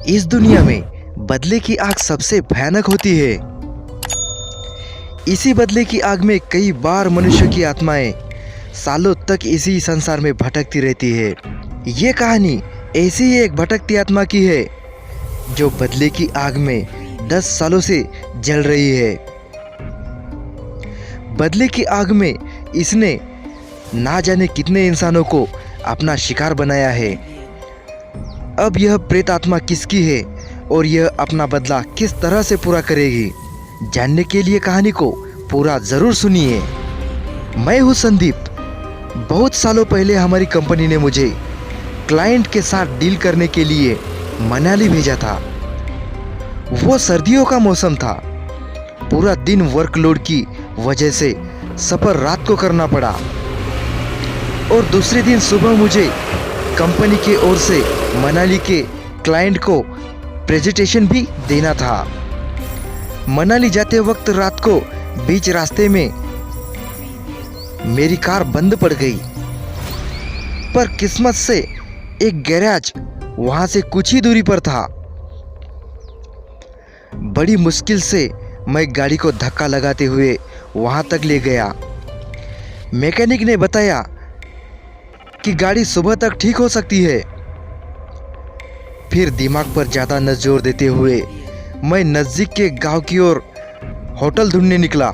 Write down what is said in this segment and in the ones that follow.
इस दुनिया में बदले की आग सबसे भयानक होती है। इसी बदले की आग में कई बार मनुष्य की आत्माएं सालों तक इसी संसार में भटकती रहती है। ये कहानी ऐसी ही एक भटकती आत्मा की है जो बदले की आग में 10 सालों से जल रही है। बदले की आग में इसने ना जाने कितने इंसानों को अपना शिकार बनाया है। अब यह प्रेत आत्मा किसकी है और यह अपना बदला किस तरह से पूरा करेगी, जानने के लिए कहानी को पूरा जरूर सुनिए। मैं हूँ संदीप। बहुत सालों पहले हमारी कंपनी ने मुझे क्लाइंट के साथ डील करने के लिए मनाली भेजा था। वो सर्दियों का मौसम था। पूरा दिन वर्कलोड की वजह से सफर रात को करना पड़ा और दूसरे दिन सुबह मुझे कंपनी की ओर से मनाली के क्लाइंट को प्रेजेंटेशन भी देना था। मनाली जाते वक्त रात को बीच रास्ते में मेरी कार बंद पड़ गई, पर किस्मत से एक गैराज वहां से कुछ ही दूरी पर था। बड़ी मुश्किल से मैं गाड़ी को धक्का लगाते हुए वहां तक ले गया। मैकेनिक ने बताया कि गाड़ी सुबह तक ठीक हो सकती है। फिर दिमाग पर ज़्यादा न जोर देते हुए मैं नज़दीक के गांव की ओर होटल ढूंढने निकला।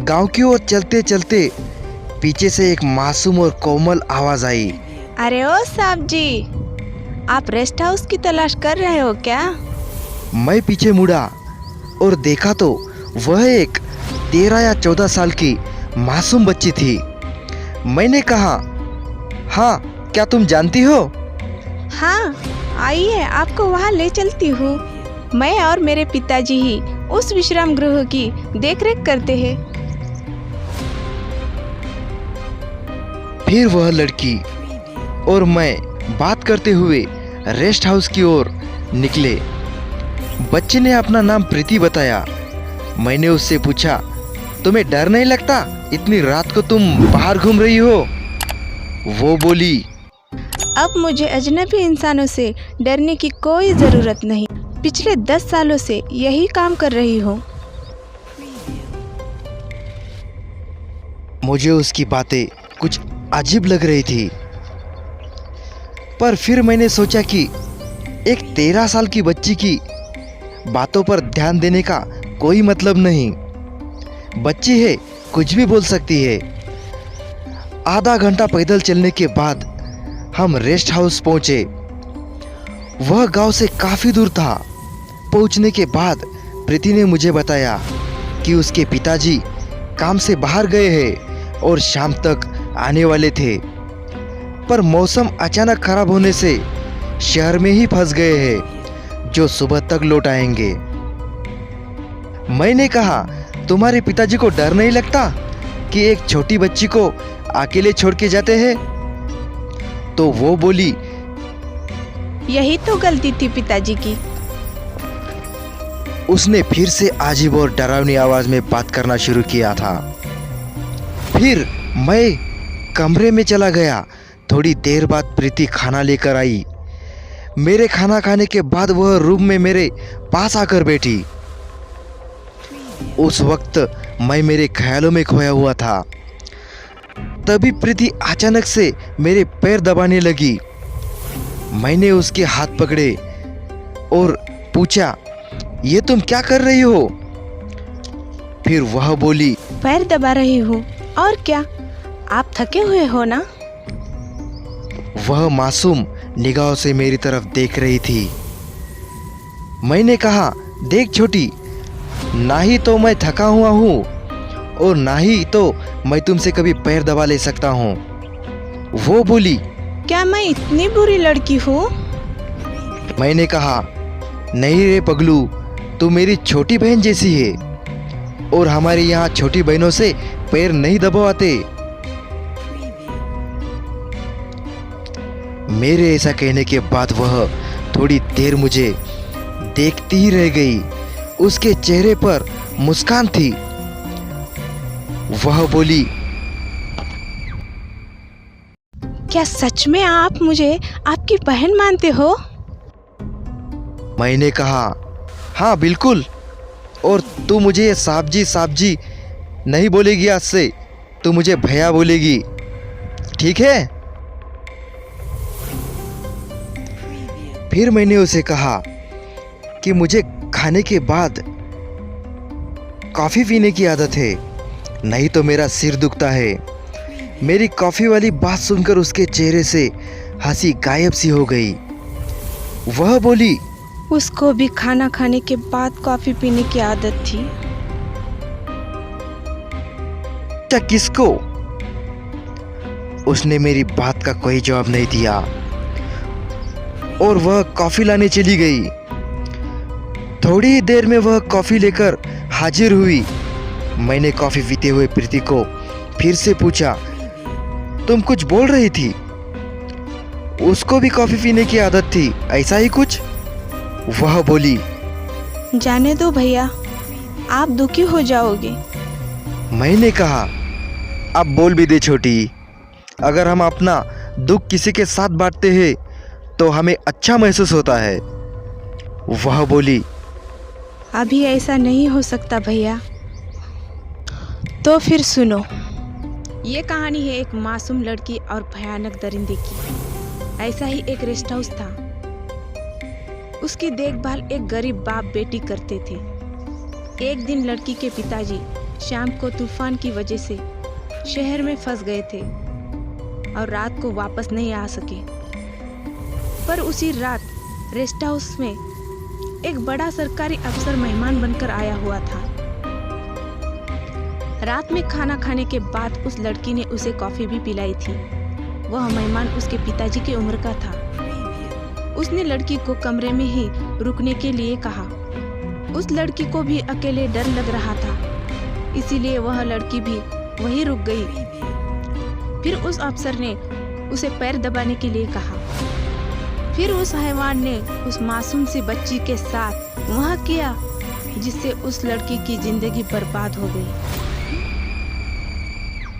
गांव की ओर चलते चलते पीछे से एक मासूम और कोमल आवाज़ आई। अरे ओ साहब जी, आप रेस्ट हाउस की तलाश कर रहे हो क्या? मैं पीछे मुड़ा और देखा तो वह एक 13 या 14 साल की मासूम बच्ची थी। मैंने कहा, हाँ, क्या तुम जानती हो? हाँ, आइए आपको वहाँ ले चलती हूँ। मैं और मेरे पिताजी ही उस विश्राम गृह की देखरेख करते हैं। फिर वह लड़की और मैं बात करते हुए रेस्ट हाउस की ओर निकले। बच्चे ने अपना नाम प्रीति बताया। मैंने उससे पूछा, तुम्हें डर नहीं लगता? इतनी रात को तुम बाहर घूम रही हो? वो बोली, अब मुझे अजनबी इंसानों से डरने की कोई ज़रूरत नहीं। पिछले 10 सालों से यही काम कर रही हूँ। मुझे उसकी बातें कुछ अजीब लग रही थी, पर फिर मैंने सोचा कि एक 13 साल की बच्ची की बातों पर ध्यान देने का कोई मतलब नहीं। बच्ची है, कुछ भी बोल सकती है। आधा घंटा पैदल चलने के बाद हम रेस्ट हाउस पहुंचे। वह गांव से काफ़ी दूर था। पहुंचने के बाद प्रीति ने मुझे बताया कि उसके पिताजी काम से बाहर गए हैं और शाम तक आने वाले थे, पर मौसम अचानक खराब होने से शहर में ही फंस गए हैं, जो सुबह तक लौट आएंगे। मैंने कहा, तुम्हारे पिताजी को डर नहीं लगता कि एक छोटी बच्ची को अकेले छोड़ के जाते हैं? तो वो बोली, यही तो गलती थी पिताजी की। उसने फिर से अजीब और डरावनी आवाज में बात करना शुरू किया था। फिर मैं कमरे में चला गया। थोड़ी देर बाद प्रीति खाना लेकर आई। मेरे खाना खाने के बाद वह रूम में मेरे पास आकर बैठी। उस वक्त मैं मेरे ख्यालों में खोया हुआ था। तभी प्रीति अचानक से मेरे पैर दबाने लगी। मैंने उसके हाथ पकड़े और पूछा, ये तुम क्या कर रही हो? फिर वह बोली, पैर दबा रही हूँ, और क्या, आप थके हुए हो ना? वह मासूम निगाहों से मेरी तरफ देख रही थी। मैंने कहा, देख छोटी, ना ही तो मैं थका हुआ हूँ और ना ही तो मैं तुमसे कभी पैर दबा ले सकता हूँ। वो बोली, क्या मैं इतनी बुरी लड़की हूँ? मैंने कहा, नहीं रे पगलू, तू मेरी छोटी बहन जैसी है और हमारे यहाँ छोटी बहनों से पैर नहीं दबाते। मेरे ऐसा कहने के बाद वह थोड़ी देर मुझे देखती ही रह गई। उसके चेहरे पर मुस्कान थी। वह बोली, क्या सच में आप मुझे आपकी बहन मानते हो? मैंने कहा, हाँ बिल्कुल। और तू मुझे साहब जी नहीं बोलेगी, आज से तू मुझे भैया बोलेगी, ठीक है? फिर मैंने उसे कहा कि मुझे खाने के बाद कॉफ़ी पीने की आदत है, नहीं तो मेरा सिर दुखता है। मेरी कॉफ़ी वाली बात सुनकर उसके चेहरे से हंसी गायब सी हो गई। वह बोली, उसको भी खाना खाने के बाद कॉफी पीने की आदत थी। क्या किसको? उसने मेरी बात का कोई जवाब नहीं दिया और वह कॉफी लाने चली गई। थोड़ी ही देर में वह कॉफी लेकर हाजिर हुई। मैंने कॉफी पीते हुए प्रीति को फिर से पूछा, तुम कुछ बोल रही थी? उसको भी कॉफी पीने की आदत थी, ऐसा ही कुछ? वह बोली, जाने दो भैया, आप दुखी हो जाओगे। मैंने कहा, अब बोल भी दे छोटी, अगर हम अपना दुख किसी के साथ बांटते हैं तो हमें अच्छा महसूस होता है। वह बोली, अभी ऐसा नहीं हो सकता भैया। तो फिर सुनो, ये कहानी है एक मासूम लड़की और भयानक दरिंदे की। ऐसा ही एक रेस्ट हाउस था। उसकी देखभाल एक गरीब बाप बेटी करते थे। एक दिन लड़की के पिताजी शाम को तूफान की वजह से शहर में फंस गए थे और रात को वापस नहीं आ सके। पर उसी रात रेस्ट हाउस में एक बड़ा सरकारी अफसर मेहमान बनकर आया हुआ था। रात में खाना खाने के बाद उस लड़की ने उसे कॉफी भी पिलाई थी। वह मेहमान उसके पिताजी की उम्र का था। उसने लड़की को कमरे में ही रुकने के लिए कहा। उस लड़की को भी अकेले डर लग रहा था, इसीलिए वह लड़की भी वहीं रुक गई। फिर उस अफसर ने उसे पैर दबाने के लिए कहा। फिर उस हैवान ने उस मासूम सी बच्ची के साथ वह किया जिससे उस लड़की की जिंदगी बर्बाद हो गई।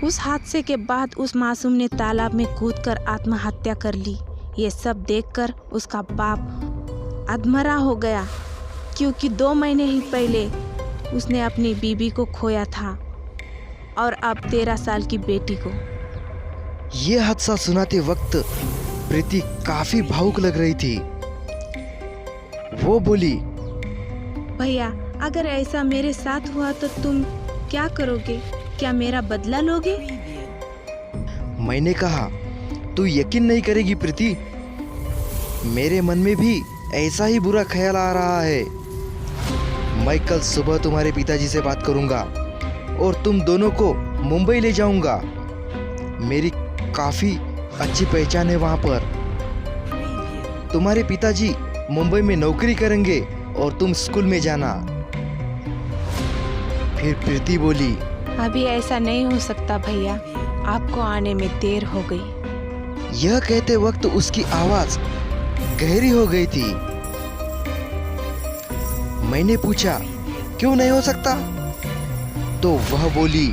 उस हादसे के बाद उस मासूम ने तालाब में कूदकर आत्महत्या कर ली। ये सब देखकर उसका बाप अधमरा हो गया, क्योंकि 2 महीने ही पहले उसने अपनी बीबी को खोया था और अब 13 साल की बेटी को। ये हादसा सुनाते वक्त प्रीति काफी भावुक लग रही थी। वो बोली, भैया, अगर ऐसा मेरे साथ हुआ तो तुम क्या करोगे? क्या मेरा बदला लोगे? मैंने कहा, तू यकीन नहीं करेगी प्रीति, मेरे मन में भी ऐसा ही बुरा ख्याल आ रहा है। मैं कल सुबह तुम्हारे पिताजी से बात करूंगा और तुम दोनों को मुंबई ले जाऊंगा। मेरी काफी अच्छी पहचान है वहां पर। तुम्हारे पिताजी मुंबई में नौकरी करेंगे और तुम स्कूल में जाना। फिर प्रीति बोली, अभी ऐसा नहीं हो सकता भैया, आपको आने में देर हो गई। यह कहते वक्त उसकी आवाज गहरी हो गई थी। मैंने पूछा, क्यों नहीं हो सकता? तो वह बोली,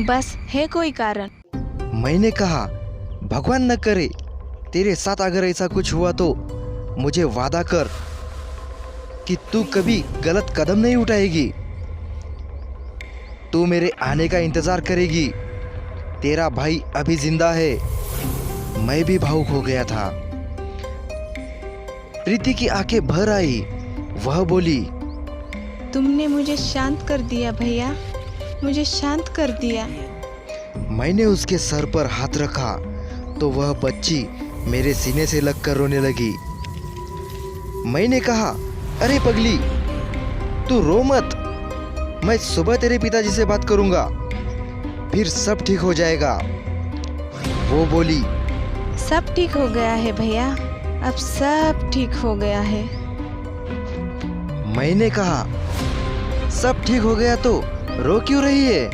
बस है कोई कारण। मैंने कहा, भगवान न करे तेरे साथ अगर ऐसा कुछ हुआ तो मुझे वादा कर कि तू कभी गलत कदम नहीं उठाएगी। तू मेरे आने का इंतजार करेगी। तेरा भाई अभी जिंदा है। मैं भी भावुक हो गया था। प्रीति की आंखें भर आई। वह बोली, तुमने मुझे शांत कर दिया भैया, मुझे शांत कर दिया। मैंने उसके सर पर हाथ रखा तो वह बच्ची मेरे सीने से लगकर रोने लगी। मैंने कहा, अरे पगली, तू रो मत, मैं सुबह तेरे पिताजी से बात करूंगा, फिर सब ठीक हो जाएगा। वो बोली, सब ठीक हो गया है भैया, अब सब ठीक हो गया है। मैंने कहा, सब ठीक हो गया तो रो क्यों रही है?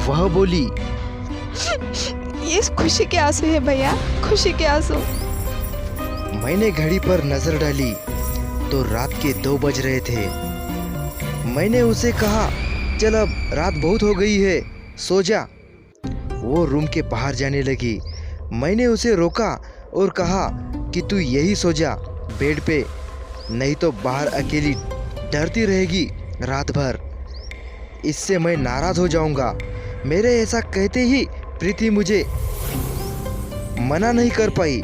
वह बोली, ये खुशी के आंसू है भैया, खुशी के आंसू। मैंने घड़ी पर नजर डाली तो रात के 2 बज रहे थे। मैंने उसे कहा, चल अब रात बहुत हो गई है, सो जा। वो रूम के बाहर जाने लगी। मैंने उसे रोका और कहा कि तू यही सो जा, बेड पे, नहीं तो बाहर अकेली डरती रहेगी रात भर। इससे मैं नाराज हो जाऊंगा। मेरे ऐसा कहते ही प्रीति मुझे मना नहीं कर पाई।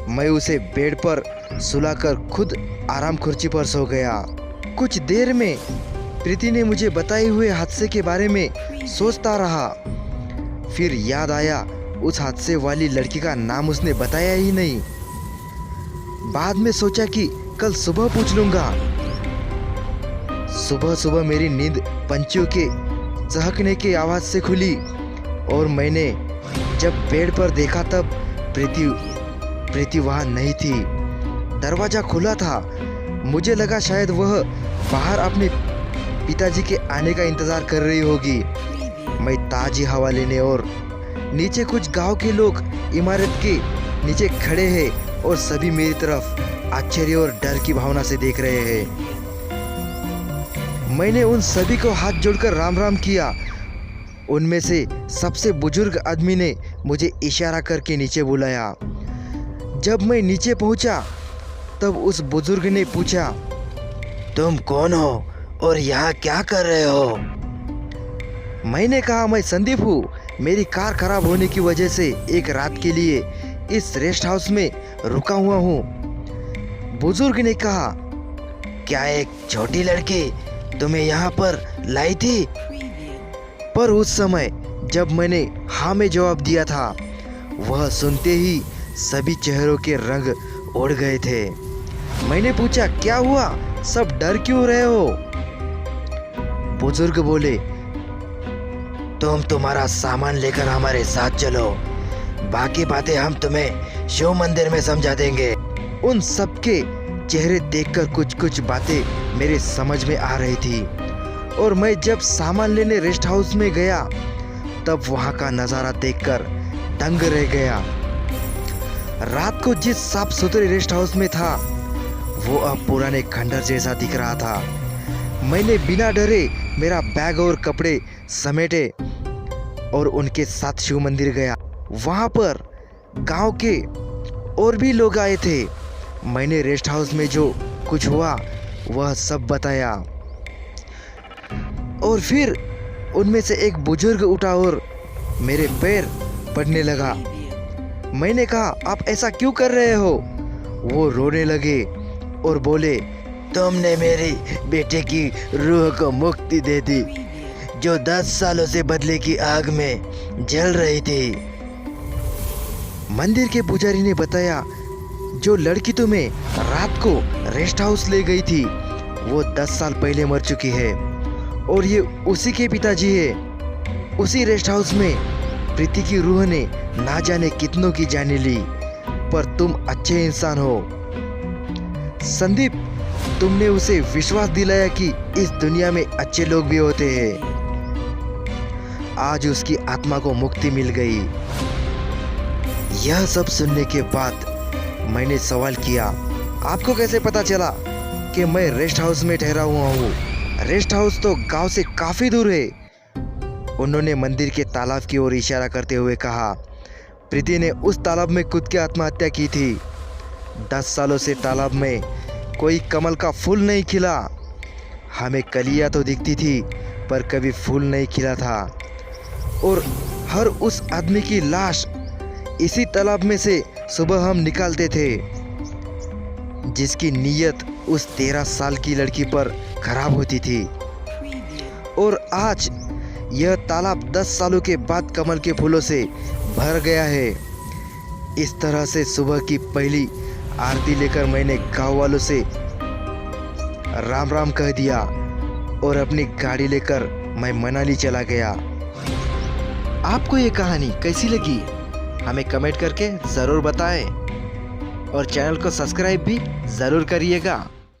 मैं उसे बेड पर सुलाकर खुद आराम कुर्सी पर सो गया। कुछ देर में प्रीति ने मुझे बताए हुए हादसे के बारे में सोचता रहा। फिर याद आया उस हादसे वाली लड़की का नाम उसने बताया ही नहीं। बाद में सोचा कि कल सुबह पूछ लूंगा। सुबह सुबह मेरी नींद पंछियों के चहकने की आवाज से खुली और मैंने जब बेड पर देखा तब प्रीति वहां नहीं थी। दरवाजा खुला था। मुझे लगा शायद वह बाहर अपने पिताजी के आने का इंतजार कर रही होगी। मैं ताजी हवा लेने और नीचे कुछ गांव के लोग इमारत के नीचे खड़े हैं और सभी मेरी तरफ आश्चर्य और डर की भावना से देख रहे हैं। मैंने उन सभी को हाथ जोड़कर राम राम किया। उनमें से सबसे बुजुर्ग आदमी ने मुझे इशारा करके नीचे बुलाया। जब मैं नीचे पहुंचा तब उस बुजुर्ग ने पूछा, तुम कौन हो और यहाँ क्या कर रहे हो? मैंने कहा, मैं संदीप हूँ। मेरी कार खराब होने की वजह से एक रात के लिए इस रेस्ट हाउस में रुका हुआ हूँ। बुजुर्ग ने कहा, क्या एक छोटी लड़की तुम्हें यहाँ पर लाई थी? पर उस समय जब मैंने हाँ में जवाब दिया था, वह सुनते ही सभी चेहरों के रंग उड़ गए थे। मैंने पूछा, क्या हुआ? सब डर क्यों रहे हो? बुजुर्ग बोले, तुम तुम्हारा सामान लेकर हमारे साथ चलो, बाकी बातें हम तुम्हें शिव मंदिर में समझा देंगे। उन सबके चेहरे देखकर कुछ कुछ बातें मेरे समझ में आ रही थी और मैं जब सामान लेने रेस्ट हाउस में गया तब वहां का नज़ारा देखकर दंग रह गया। रात को जिस साफ सुथरे रेस्ट हाउस में था वो अब पुराने खंडर जैसा दिख रहा था। मैंने बिना डरे मेरा बैग और कपड़े समेटे और उनके साथ शिव मंदिर गया। वहां पर गांव के और भी लोग आए थे। मैंने रेस्ट हाउस में जो कुछ हुआ वह सब बताया और फिर उनमें से एक बुजुर्ग उठा और मेरे पैर पड़ने लगा। मैंने कहा, आप ऐसा क्यों कर रहे हो? वो रोने लगे और बोले, तुमने मेरी बेटे की रूह को मुक्ति दे दी जो 10 सालों से बदले की आग में जल रही थी। मंदिर के पुजारी ने बताया, जो लड़की तुम्हें रात को रेस्ट हाउस ले गई थी वो 10 साल पहले मर चुकी है और ये उसी के पिताजी है। उसी रेस्ट हाउस में प्रीति की रूह ने ना जाने कितनों की जाने ली, पर तुम अच्छे इंसान हो संदीप। तुमने उसे विश्वास दिलाया कि इस दुनिया में अच्छे लोग भी होते हैं। आज उसकी आत्मा को मुक्ति मिल गई। यह सब सुनने के बाद मैंने सवाल किया, आपको कैसे पता चला कि मैं रेस्ट हाउस में ठहरा हुआ हूँ? रेस्ट हाउस तो गांव से काफी दूर है। उन्होंने मंदिर के तालाब की ओर इशारा करते हुए कहा, प्रीति ने उस तालाब में कूद के आत्महत्या की थी। 10 सालों से तालाब में कोई कमल का फूल नहीं खिला। हमें कलियां तो दिखती थी पर कभी फूल नहीं खिला था। और हर उस आदमी की लाश इसी तालाब में से सुबह हम निकालते थे जिसकी नीयत उस 13 साल की लड़की पर खराब होती थी। और आज यह तालाब 10 सालों के बाद कमल के फूलों से भर गया है। इस तरह से सुबह की पहली आरती लेकर मैंने गांव वालों से राम राम कह दिया और अपनी गाड़ी लेकर मैं मनाली चला गया। आपको ये कहानी कैसी लगी हमें कमेंट करके ज़रूर बताएं और चैनल को सब्सक्राइब भी ज़रूर करिएगा।